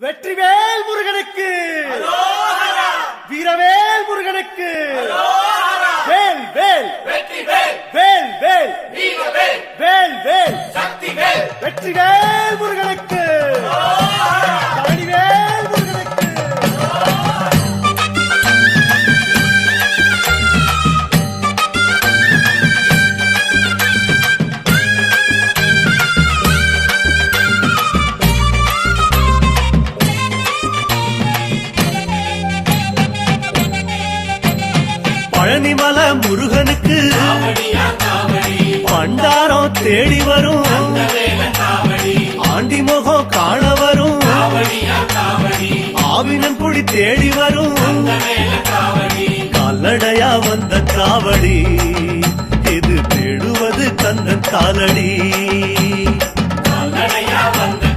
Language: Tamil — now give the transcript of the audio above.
வெற்றிவேல் முருகனுக்கு, வீரவேல் முருகனுக்கு, வேல் வேல் வேல் வேல் வேல் வேல் வெற்றிவேல் முருகனுக்கு, பழனிவேல் முருகனுக்கு. பழனிமல முருகனுக்கு பண்டாரம் தேடி வரும், ஆண்டி முகம் காண வரும், ஆவினன் குடி தேடி வரும், கால்நடையா வந்த காவடி இது தேடுவது கந்தன் காலடி, கால்நடையா வந்த